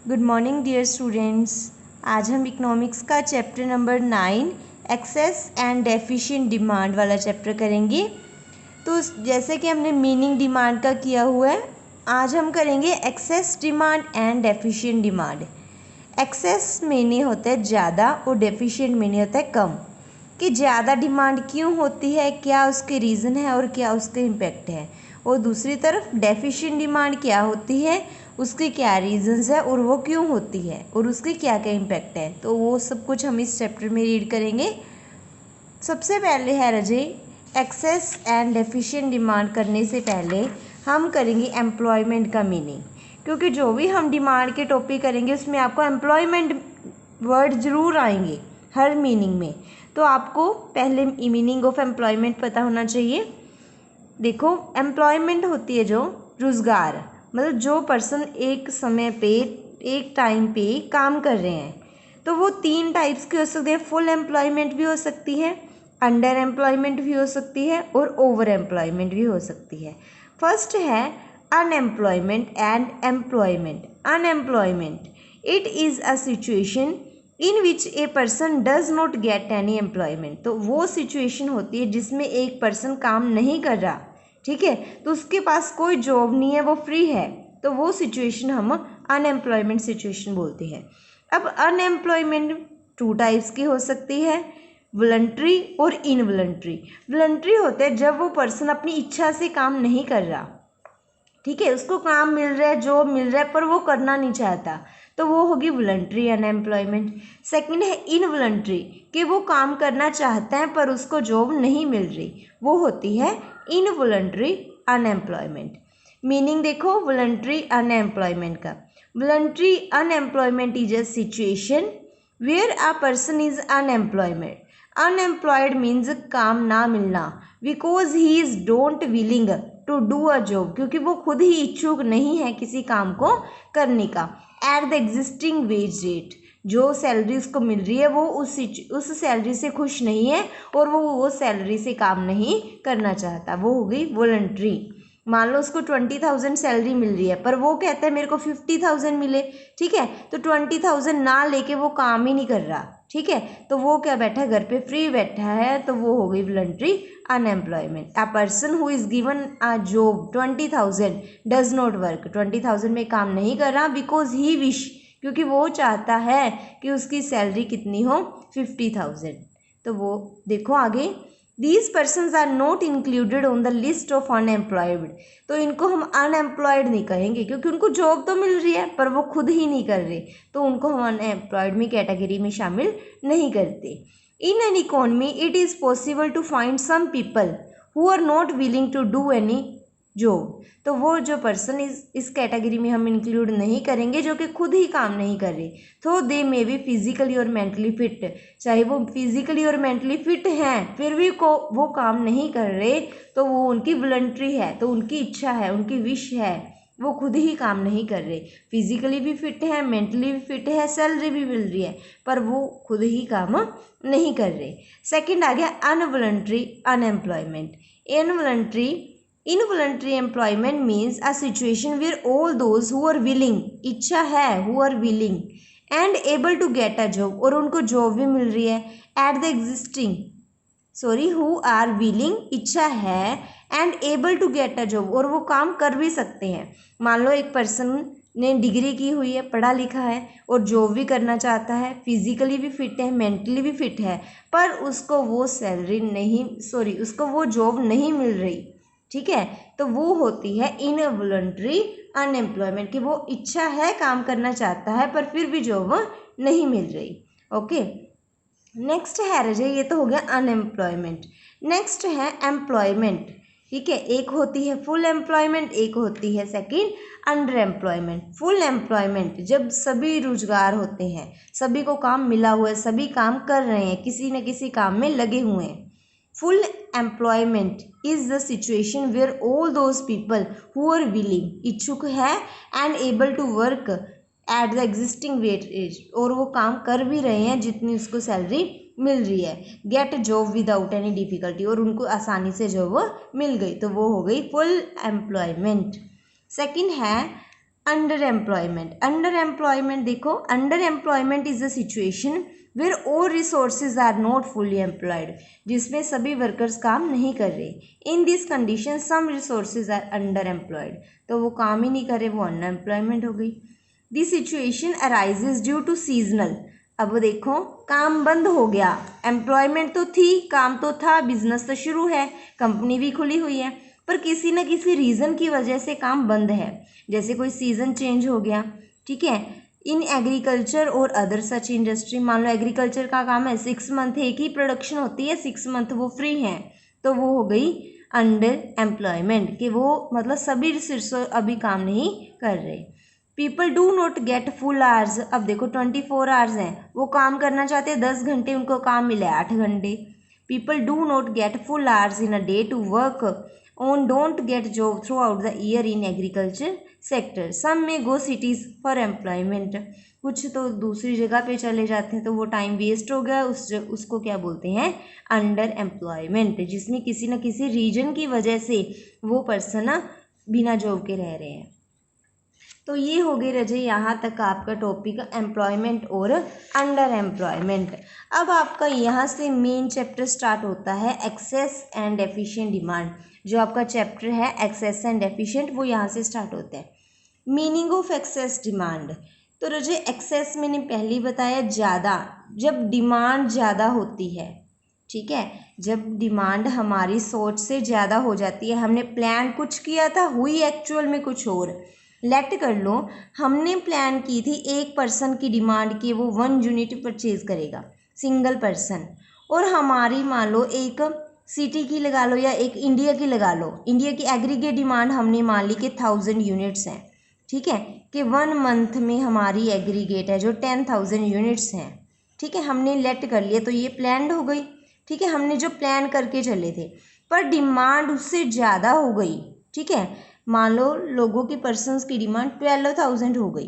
Good morning dear students. आज हम economics का chapter number 9 excess and deficient demand वाला चैप्टर करेंगे। तो जैसे कि हमने मीनिंग डिमांड का किया हुआ है, आज हम करेंगे excess demand and deficient demand. Excess meaning होता है ज़्यादा और डेफिशिएंट मीनिंग होता है कम। कि ज़्यादा डिमांड क्यों होती है, क्या उसके रीज़न है और क्या उसके इम्पेक्ट है। और दूसरी तरफ डेफिशिएंट डिमांड क्या होती है, उसके क्या रीज़न्स है और वो क्यों होती है और उसके क्या क्या इम्पेक्ट है। तो वो सब कुछ हम इस चैप्टर में रीड करेंगे। सबसे पहले है रजे एक्सेस एंड डेफिशिएंट डिमांड करने से पहले हम करेंगे एम्प्लॉयमेंट का मीनिंग, क्योंकि जो भी हम डिमांड के टॉपिक करेंगे उसमें आपको एम्प्लॉयमेंट वर्ड ज़रूर आएंगे हर मीनिंग में। तो आपको पहले मीनिंग ऑफ एम्प्लॉयमेंट पता होना चाहिए। देखो, एम्प्लॉयमेंट होती है जो रोज़गार, मतलब जो पर्सन एक समय पे एक टाइम पे काम कर रहे हैं। तो वो 3 टाइप्स के हो सकते हैं। फुल एम्प्लॉयमेंट भी हो सकती है, अंडर एम्प्लॉयमेंट भी हो सकती है और ओवर एम्प्लॉयमेंट भी हो सकती है। फर्स्ट है unemployment and employment. Unemployment, it is a situation in which a person does not get any employment. तो वो सिचुएशन होती है जिसमें एक पर्सन काम नहीं कर रहा, ठीक है, तो उसके पास कोई जॉब नहीं है, वो फ्री है, तो वो सिचुएशन हम अनएम्प्लॉयमेंट सिचुएशन बोलते हैं। अब अनएम्प्लॉयमेंट 2 टाइप्स की हो सकती है, वॉलंटरी और इनवॉलंटरी। वॉलंटरी होता है जब वो पर्सन अपनी इच्छा से काम नहीं कर रहा, ठीक है, उसको काम मिल रहा है, जॉब मिल रहा है, पर वो करना नहीं चाहता, तो वो होगी वॉलंटरी अनएम्प्लॉयमेंट। सेकंड है इनवॉलंटरी, कि वो काम करना चाहता है पर उसको जॉब नहीं मिल रही, वो होती है इनवॉलंटरी अनएम्प्लॉयमेंट। मीनिंग देखो वॉलंटरी अनएम्प्लॉयमेंट का। Voluntary unemployment is a situation where a person is unemployment. Unemployed means काम ना मिलना, because he is don't willing to do a job, क्योंकि वो खुद ही इच्छुक नहीं है किसी काम को करने का। Eight the existing wage rate, जो सैलरी उसको मिल रही है वो उस सैलरी से खुश नहीं है और वो सैलरी से काम नहीं करना चाहता, वो हो गई वॉलंटरी। मान लो उसको 20,000 सैलरी मिल रही है पर वो कहता है मेरे को 50,000 मिले, ठीक है, तो 20,000 ना लेके वो काम ही नहीं कर रहा, ठीक है, तो वो क्या बैठा है, घर पे फ्री बैठा है, तो वो हो गई voluntary unemployment. A person who is given a job 20,000 does not work, 20,000 में काम नहीं कर रहा, बिकॉज ही विश, क्योंकि वो चाहता है कि उसकी सैलरी कितनी हो, 50,000। तो वो देखो आगे, these persons are not included on the list of unemployed. तो इनको हम अनएम्प्लॉयड नहीं कहेंगे, क्योंकि उनको जॉब तो मिल रही है पर वो खुद ही नहीं कर रहे, तो उनको हम अनएम्प्लॉयड में कैटेगरी में शामिल नहीं करते। In an economy it is possible to find some people who are not willing to do any job. तो वो जो पर्सन इस कैटेगरी में हम इंक्लूड नहीं करेंगे जो कि खुद ही काम नहीं कर रहे, तो दे मे बी फिजिकली और मेंटली फिट, चाहे वो फिजिकली और मेंटली फिट हैं फिर भी वो काम नहीं कर रहे, तो वो उनकी वॉलंटरी है, तो उनकी इच्छा है, उनकी विश है, वो खुद ही काम नहीं कर रहे, फिजिकली भी फिट है, मेंटली भी फिट है, सैलरी भी मिल रही है, पर वो खुद ही काम नहीं कर रहे। सेकंड आ गया involuntary unemployment. Involuntary employment means a situation where all those who are willing, इच्छा है, who are willing and able to get a job, और उनको जॉब भी मिल रही है, at the existing who are willing, इच्छा है, and able to get a job, और वो काम कर भी सकते हैं। मान लो एक पर्सन ने डिग्री की हुई है, पढ़ा लिखा है और जॉब भी करना चाहता है, फिजिकली भी फिट है, मेंटली भी फिट है, पर उसको वो सैलरी नहीं, उसको वो जॉब नहीं मिल रही, ठीक है, तो वो होती है इनवॉलंटरी अनएम्प्लॉयमेंट, कि वो इच्छा है, काम करना चाहता है, पर फिर भी जॉब नहीं मिल रही। ओके, नेक्स्ट है रजे, ये तो हो गया अनएम्प्लॉयमेंट। नेक्स्ट है एम्प्लॉयमेंट, ठीक है, एक होती है फुल एम्प्लॉयमेंट, एक होती है second under employment. Full employment जब सभी रोजगार होते हैं, सभी को काम मिला हुआ है, सभी काम कर रहे हैं, किसी न किसी काम में लगे हुए हैं। Full employment is the situation where all those people who are willing, इच्छुक है, and able to work at the existing wage, और वो काम कर भी रहे हैं जितनी उसको सैलरी मिल रही है, get job without any difficulty, और उनको आसानी से जॉब मिल गई, तो वो हो गई फुल एम्प्लॉयमेंट। सेकंड है अंडर एम्प्लॉयमेंट देखो, under employment is a situation where all resources are not fully employed, जिसमें सभी वर्कर्स काम नहीं कर रहे। In this condition some resources are under employed, तो वो काम ही नहीं कर रहे, वो अनएम्प्लॉयमेंट हो गई। This situation arises due to seasonal, अब देखो काम बंद हो गया, एम्प्लॉयमेंट तो थी, काम तो था, बिजनेस तो शुरू है, कंपनी भी खुली हुई है, पर किसी न किसी रीज़न की वजह से काम बंद है, जैसे कोई सीज़न चेंज हो गया, ठीक है। इन एग्रीकल्चर और अदर सच इंडस्ट्री, मान लो एग्रीकल्चर का काम है, 6 मंथ एक ही प्रोडक्शन होती है, 6 मंथ वो फ्री हैं, तो वो हो गई अंडर एम्प्लॉयमेंट, कि वो मतलब सभी रिसोर्स अभी काम नहीं कर रहे। People do not get full hours, अब देखो 24 आवर्स हैं, वो काम करना चाहते हैं 10 घंटे, उनको काम मिले 8 घंटे। People do not get full hours in a day to work on, don't get job throughout the year in agriculture sector, some में गो सिटीज़ फॉर एम्प्लॉयमेंट, कुछ तो दूसरी जगह पे चले जाते हैं, तो वो टाइम वेस्ट हो गया, उसको क्या बोलते हैं, अंडर एम्प्लॉयमेंट, जिसमें किसी न किसी रीजन की वजह से वो पर्सन बिना जॉब के रह रहे हैं। तो ये हो गई रजे यहाँ तक आपका टॉपिक एम्प्लॉयमेंट और अंडर एम्प्लॉयमेंट। अब आपका यहाँ से मेन चैप्टर स्टार्ट होता है एक्सेस एंड एफिशिएंट डिमांड, जो आपका चैप्टर है एक्सेस एंड एफिशिएंट, वो यहाँ से स्टार्ट होता है। मीनिंग ऑफ एक्सेस डिमांड, तो रजे एक्सेस मैंने पहले ही बताया, ज़्यादा, जब डिमांड ज़्यादा होती है, ठीक है, जब डिमांड हमारी सोच से ज़्यादा हो जाती है, हमने प्लान कुछ किया था, हुई एक्चुअल में कुछ और। लेट कर लो हमने प्लान की थी एक पर्सन की डिमांड की वो 1 यूनिट परचेज करेगा, सिंगल पर्सन, और हमारी मान लो एक सिटी की लगा लो या एक इंडिया की लगा लो, इंडिया की एग्रीगेट डिमांड हमने मान ली कि 1000 यूनिट्स हैं, ठीक है, कि 1 मंथ में हमारी एग्रीगेट है जो 10,000 यूनिट्स हैं, ठीक है, हमने लेट कर लिया, तो ये प्लान्ड हो गई, ठीक है, हमने जो प्लान करके चले थे, पर डिमांड उससे ज़्यादा हो गई, ठीक है, मान लो लोगों की पर्सन्स की डिमांड 12,000 हो गई,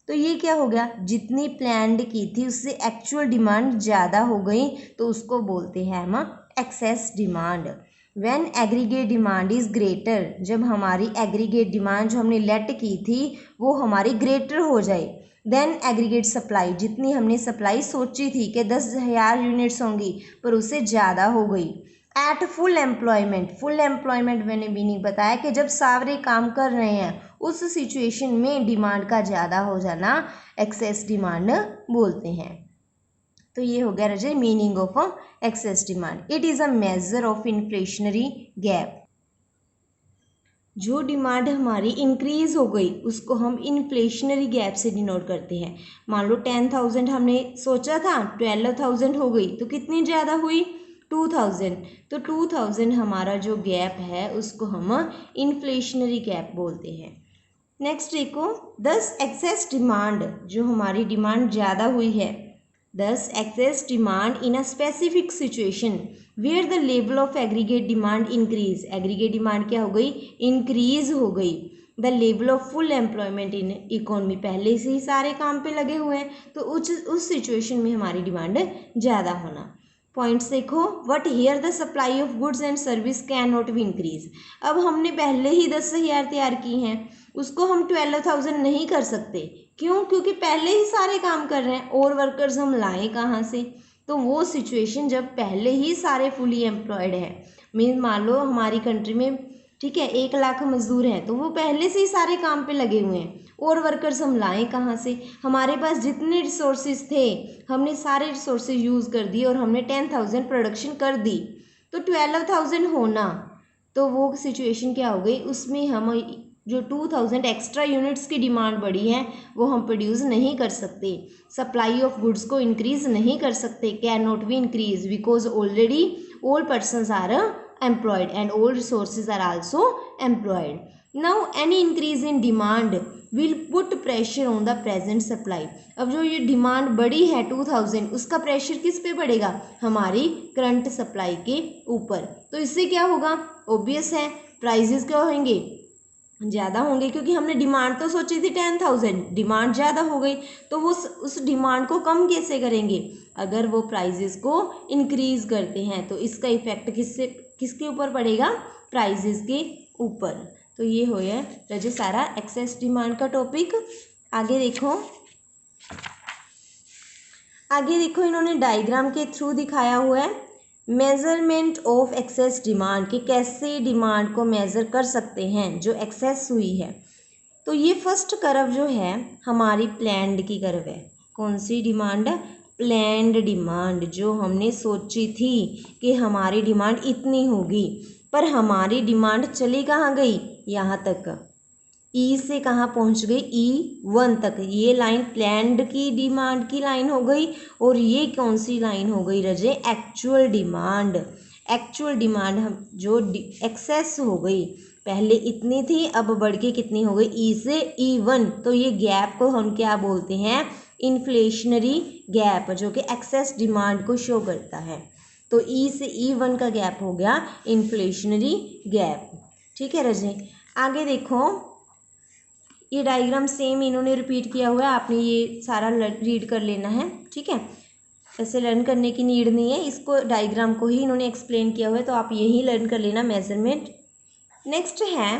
तो ये क्या हो गया, जितनी प्लान्ड की थी उससे एक्चुअल डिमांड ज़्यादा हो गई, तो उसको बोलते हैं हम excess demand. When aggregate demand is greater, जब हमारी एग्रीगेट डिमांड जो हमने लेट की थी वो हमारी ग्रेटर हो जाए, देन एग्रीगेट सप्लाई, जितनी हमने सप्लाई सोची थी कि 10,000 यूनिट्स होंगी पर उससे ज़्यादा हो गई। एट फुल एम्प्लॉयमेंट मैंने मीनिंग बताया कि जब सारे काम कर रहे हैं उस सिचुएशन में डिमांड का ज़्यादा हो जाना एक्सेस डिमांड बोलते हैं। तो ये हो गया रजे meaning of excess demand. It is a measure of inflationary gap, जो डिमांड हमारी इंक्रीज हो गई उसको हम इन्फ्लेशनरी गैप से डिनोट करते हैं। मान लो 10,000 हमने सोचा था, 12,000 हो गई, तो कितनी ज़्यादा हुई, 2,000, तो 2,000 हमारा जो गैप है उसको हम इन्फ्लेशनरी गैप बोलते हैं। नेक्स्ट देखो, दस एक्सेस डिमांड, जो हमारी डिमांड ज़्यादा हुई है, thus excess demand in a specific situation where the level of aggregate demand increase, aggregate demand क्या हो गई, इंक्रीज हो गई। The level of full employment in economy, पहले से ही सारे काम पे लगे हुए हैं, तो उस सिचुएशन में हमारी डिमांड ज़्यादा होना। पॉइंट्स देखो, what here the supply of goods and service can not be increase, अब हमने पहले ही 10,000 तैयार की हैं, उसको हम 12,000 नहीं कर सकते, क्यों, क्योंकि पहले ही सारे काम कर रहे हैं, और वर्कर्स हम लाएं कहाँ से, तो वो सिचुएशन जब पहले ही सारे फुली एम्प्लॉयड हैं, मीन मान लो हमारी कंट्री में, ठीक है, 1 लाख मजदूर हैं, तो वो पहले से ही सारे काम पे लगे हुए हैं, और वर्कर्स हम लाएं कहाँ से, हमारे पास जितने रिसोर्सेज थे हमने सारे रिसोर्सेज यूज़ कर दिए और हमने 10,000 प्रोडक्शन कर दी, तो 12,000 होना, तो वो सिचुएशन क्या हो गई, उसमें हम जो 2,000 एक्स्ट्रा यूनिट्स की डिमांड बढ़ी है वो हम प्रोड्यूस नहीं कर सकते, सप्लाई ऑफ गुड्स को इंक्रीज नहीं कर सकते, can not be increase because already all persons are employed and all resources are also employed. Now any increase in demand will put pressure on the present supply, अब जो ये demand बढ़ी है 2,000, उसका प्रेशर किस पे पड़ेगा, हमारी करंट सप्लाई के ऊपर, तो इससे क्या होगा, ऑब्वियस है प्राइजेस क्या होंगे, ज़्यादा होंगे, क्योंकि हमने डिमांड तो सोची थी 10,000, डिमांड ज़्यादा हो गई, तो वो उस डिमांड को कम कैसे करेंगे, अगर वो प्राइजेस को इंक्रीज करते हैं, तो इसका इफेक्ट किसके ऊपर पड़ेगा, प्राइजेस के ऊपर। तो ये हो है रजे सारा एक्सेस डिमांड का टॉपिक। आगे देखो इन्होंने डायग्राम के थ्रू दिखाया हुआ है मेजरमेंट ऑफ एक्सेस डिमांड कि कैसे डिमांड को मेज़र कर सकते हैं जो एक्सेस हुई है। तो ये फर्स्ट कर्व जो है हमारी प्लान्ड की कर्व है। कौन सी डिमांड? प्लान्ड डिमांड, जो हमने सोची थी कि हमारी डिमांड इतनी होगी, पर हमारी डिमांड चली कहाँ गई? यहाँ तक, ई से कहाँ पहुँच गई? E1 तक। ये लाइन प्लान्ड की डिमांड की लाइन हो गई और ये कौन सी लाइन हो गई रजे? Actual demand. एक्चुअल डिमांड हम जो एक्सेस हो गई, पहले इतनी थी अब बढ़ के कितनी हो गई? ई से E1। तो ये गैप को हम क्या बोलते हैं? इन्फ्लेशनरी गैप, जो कि एक्सेस डिमांड को शो करता है। तो ई से E1 का गैप हो गया इन्फ्लेशनरी गैप। ठीक है रजे, आगे देखो ये डायग्राम सेम इन्होंने रिपीट किया हुआ है, आपने ये सारा रीड कर लेना है। ठीक है, ऐसे लर्न करने की नीड नहीं है, इसको डायग्राम को ही इन्होंने एक्सप्लेन किया हुआ है, तो आप यही लर्न कर लेना मेजरमेंट। नेक्स्ट है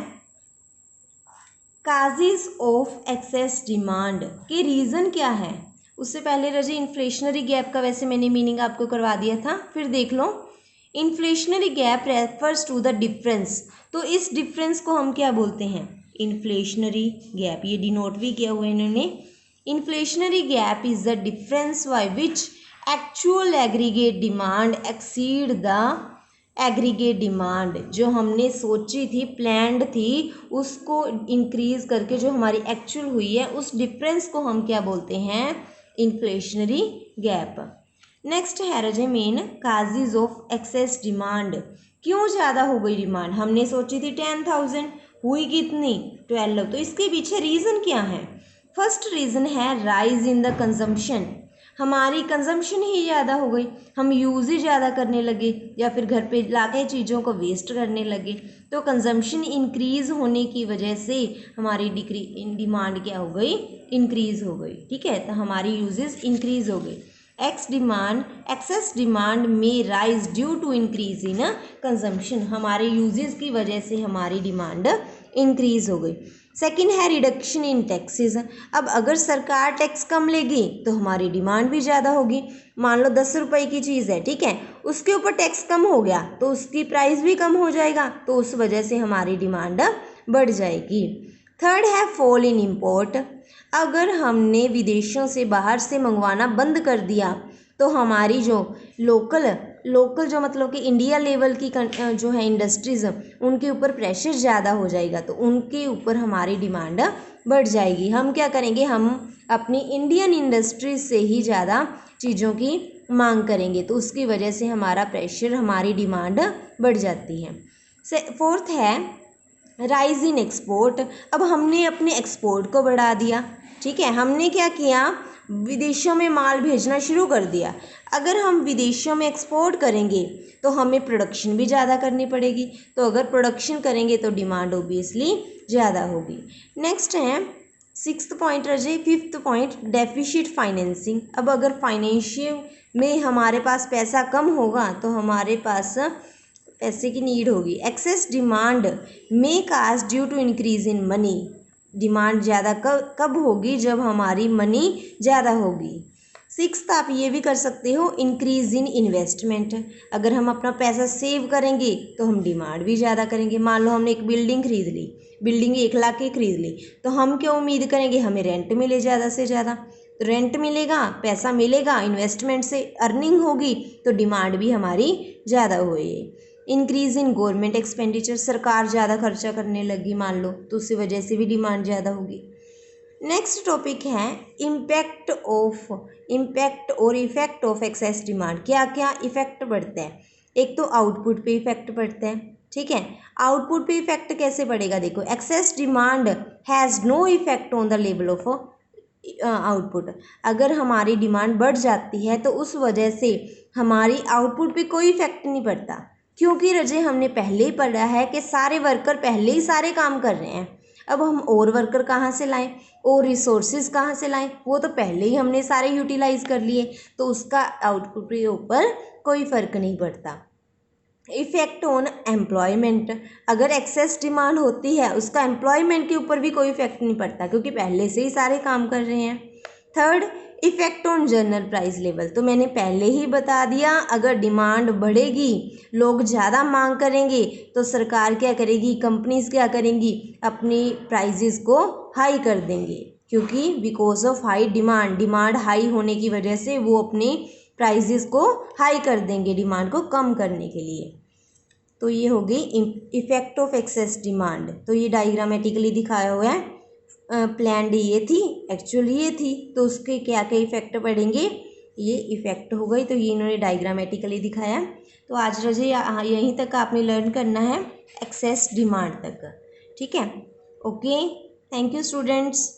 काजेस ऑफ एक्सेस डिमांड के रीज़न क्या है। उससे पहले रजे इन्फ्लेशनरी गैप का वैसे मैंने मीनिंग आपको करवा दिया था, फिर देख लो। Inflationary gap refers to the difference, तो इस डिफरेंस को हम क्या बोलते हैं? Inflationary gap. ये डिनोट भी किया हुआ है इन्होंने। Inflationary gap is the difference by which actual aggregate demand exceed the aggregate demand, जो हमने सोची थी, प्लान्ड थी, उसको इंक्रीज करके जो हमारी एक्चुअल हुई है, उस डिफरेंस को हम क्या बोलते हैं? Inflationary gap. नेक्स्ट है रजे main causes of excess demand. क्यों ज़्यादा हो गई डिमांड? हमने सोची थी 10,000, हुई कितनी? 12। तो इसके पीछे रीज़न क्या है? फर्स्ट रीज़न है राइज इन द कंजम्पशन, हमारी कंजम्पशन ही ज़्यादा हो गई, हम यूज़ ही ज़्यादा करने लगे या फिर घर पे लाके चीज़ों को वेस्ट करने लगे, तो कंजम्पशन इंक्रीज़ होने की वजह से हमारी डिमांड क्या हो गई? इंक्रीज़ हो गई। ठीक है, तो हमारी यूजेस इंक्रीज़ हो गई। एक्सेस डिमांड में rise due to increase in consumption, हमारे यूजेस की वजह से हमारी डिमांड इंक्रीज हो गई। सेकंड है रिडक्शन इन टैक्सेस, अब अगर सरकार टैक्स कम लेगी तो हमारी डिमांड भी ज़्यादा होगी। मान लो 10 रुपये की चीज़ है, ठीक है, उसके ऊपर टैक्स कम हो गया तो उसकी प्राइस भी कम हो जाएगा, तो उस वजह से हमारी डिमांड बढ़ जाएगी। थर्ड है फॉल इन इम्पोर्ट, अगर हमने विदेशों से बाहर से मंगवाना बंद कर दिया तो हमारी जो लोकल जो मतलब कि इंडिया लेवल की जो है इंडस्ट्रीज़, उनके ऊपर प्रेशर ज़्यादा हो जाएगा, तो उनके ऊपर हमारी डिमांड बढ़ जाएगी। हम क्या करेंगे? हम अपनी इंडियन इंडस्ट्रीज से ही ज़्यादा चीज़ों की मांग करेंगे, तो उसकी वजह से हमारा प्रेशर, हमारी डिमांड बढ़ जाती है। फोर्थ है राइज इन एक्सपोर्ट, अब हमने अपने एक्सपोर्ट को बढ़ा दिया। ठीक है, हमने क्या किया? विदेशों में माल भेजना शुरू कर दिया। अगर हम विदेशों में एक्सपोर्ट करेंगे तो हमें प्रोडक्शन भी ज़्यादा करनी पड़ेगी, तो अगर प्रोडक्शन करेंगे तो डिमांड ओबियसली ज़्यादा होगी। नेक्स्ट है सिक्स्थ पॉइंट रजे, फिफ्थ पॉइंट डेफिसिट फाइनेंसिंग, अब अगर फाइनेंशियल में हमारे पास पैसा कम होगा तो हमारे पास पैसे की नीड होगी। एक्सेस डिमांड में cause due to increase in money, demand ज़्यादा कब होगी? जब हमारी मनी ज़्यादा होगी। सिक्स्थ आप ये भी कर सकते हो इंक्रीज इन इन्वेस्टमेंट, अगर हम अपना पैसा सेव करेंगे तो हम डिमांड भी ज़्यादा करेंगे। मान लो हमने एक बिल्डिंग खरीद ली, बिल्डिंग 1 लाख की खरीद ली, तो हम क्या उम्मीद करेंगे? हमें रेंट मिले ज़्यादा से ज़्यादा, तो रेंट मिलेगा, पैसा मिलेगा, इन्वेस्टमेंट से अर्निंग होगी, तो डिमांड भी हमारी ज़्यादा हुई। इंक्रीज इन गवर्नमेंट एक्सपेंडिचर, सरकार ज़्यादा खर्चा करने लगी मान लो, तो उसी वजह से भी डिमांड ज़्यादा होगी। नेक्स्ट टॉपिक है इम्पैक्ट और इफेक्ट ऑफ एक्सेस डिमांड, क्या क्या इफेक्ट पड़ता है? एक तो आउटपुट पे इफेक्ट पड़ता है। ठीक है, आउटपुट पे इफेक्ट कैसे पड़ेगा? देखो, excess demand has no effect on the level of output, अगर हमारी डिमांड बढ़ जाती है तो उस वजह से हमारी आउटपुट पे कोई इफेक्ट नहीं पड़ता, क्योंकि रजे हमने पहले ही पढ़ा है कि सारे वर्कर पहले ही सारे काम कर रहे हैं, अब हम और वर्कर कहाँ से लाएं और रिसोर्सेज कहाँ से लाएं? वो तो पहले ही हमने सारे यूटिलाइज कर लिए, तो उसका आउटपुट के ऊपर कोई फ़र्क नहीं पड़ता। इफ़ेक्ट ऑन एम्प्लॉयमेंट, अगर एक्सेस डिमांड होती है उसका एम्प्लॉयमेंट के ऊपर भी कोई इफेक्ट नहीं पड़ता क्योंकि पहले से ही सारे काम कर रहे हैं। Third, effect on general price level, तो मैंने पहले ही बता दिया, अगर डिमांड बढ़ेगी, लोग ज़्यादा मांग करेंगे तो सरकार क्या करेगी, कंपनीज क्या करेंगी, अपनी प्राइजेस को हाई कर देंगे, क्योंकि because of high demand high होने की वजह से वो अपनी प्राइजेस को हाई कर देंगे डिमांड को कम करने के लिए। तो ये हो गई इफेक्ट ऑफ एक्सेस डिमांड। तो ये डायग्रामेटिकली दिखाया हुआ है, प्लान्ड ये थी, एक्चुअली ये थी, तो उसके क्या क्या इफेक्ट पड़ेंगे, ये इफेक्ट हो गई। तो ये इन्होंने डायग्रामेटिकली दिखाया। तो आज रजे यहीं तक आपने लर्न करना है, एक्सेस डिमांड तक। ठीक है, ओके, थैंक यू स्टूडेंट्स।